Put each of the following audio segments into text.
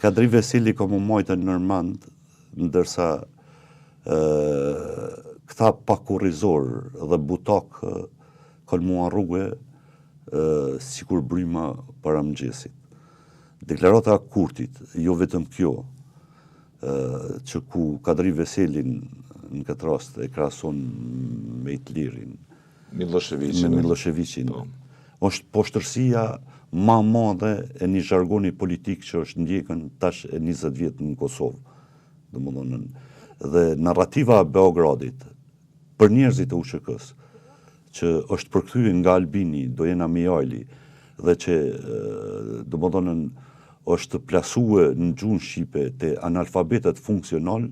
Kadri Veseli ka më majtë në nërmand, ndërsa këta pakurrizor dhe butak kanë mua rrugë sikur bryma para mëngjesit. Deklarata e Kurtit, jo vetëm kjo, që ku Kadri Veselin në këtë rast e krahason me Hitlerin, Miloševićin, është poshtërsia ma madhe e një zhargoni politik që është ndjekën tash e 20 vjet në Kosovë. Dhe narrativa e Beogradit për njerëzit e USHK-s që është përkthyer nga Albini, Dojena Mijajli, dhe që është plasue në gjuhën shqipe te analfabetet funksional,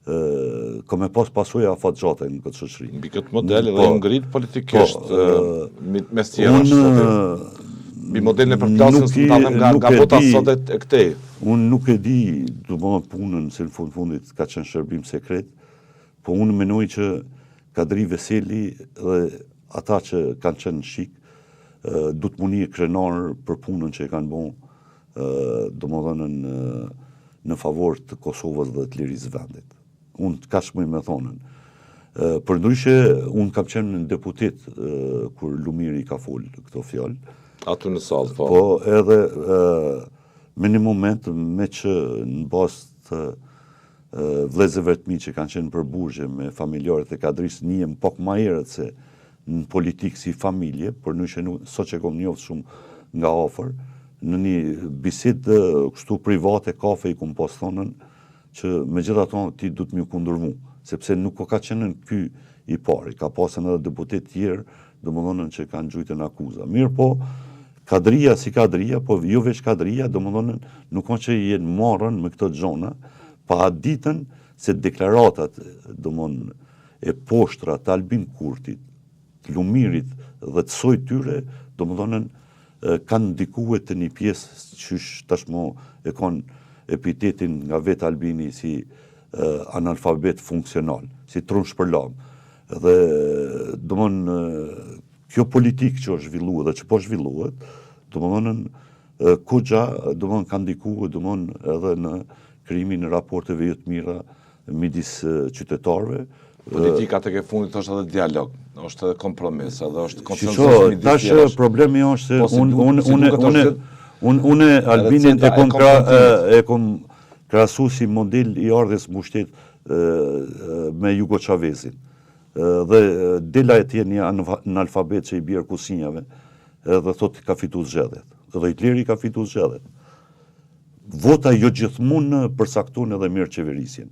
ka me pas pasoja afatgjate në këtë shoqëri. Mbi këtë model edhe ngrit politikisht mes tjerash. Mbi modelin e përplasjes nga bota sot e këtej. Unë nuk e di punën se në fundit ka qenë shërbim sekret, po unë menoj që Kadri Veseli dhe ata që kanë qenë shik du të muni e krenar për punën që e kanë bon në favor të Kosovës dhe të lirisë vendit. Unë ka shmoj me thonën. Për ndryshe, unë kam qenë në deputet kur Lumiri ka folë këto fjallë. Atu në salë, po. Po, edhe me një moment me që në bazë të vlezëve të mi që kanë qenë për burgje me familjarët e Kadris, njem pak ma herët se në politikë si familje, për nëshe sot që kom njoftë shumë nga ofër, në një bisedë kështu private, kafe i kom pas thonën, që me gjitha tonë ti du të mjë kundërmu, sepse nuk ka qenë në ky i pari, ka pasën edhe deputet tjerë, dhe më dhonën që kanë gjujtë në akuza. Mirë po, Kadria si Kadria, po jo veç Kadria, dhe më dhonën nuk kanë që jenë marrën me këtë gjona, pa ditën se deklaratat e poshtra të Albin Kurtit, të Lumirit dhe të soj tyre, dhe më dhonën kanë ndikue të një pjesë qysh tashmo e kanë epitetin nga vetë Albini si analfabet funksional, si trunë shpërlam. Dhe domon kjo politik që është zhvilluar dhe që po zhvilluar, domon kogja domon ka ndikuar domon edhe në krijimin e raporteve jo të mira midis qytetarëve. Politika tek e fundit është edhe dialog, është edhe kompromis, edhe është konsensus midis tjerësh. Tash problemi është se unë Albinin e kom krahasu si model i ardhes mbështet me Hugo Chavezin. Dhe dela e tje një analfabet që i bjerë kusinjave, dhe thot ka fitu zgjedhjet. Dhe Hitleri ka fitu zgjedhjet. Vota jo gjithmonë përsaktun edhe mirë qeverisjen.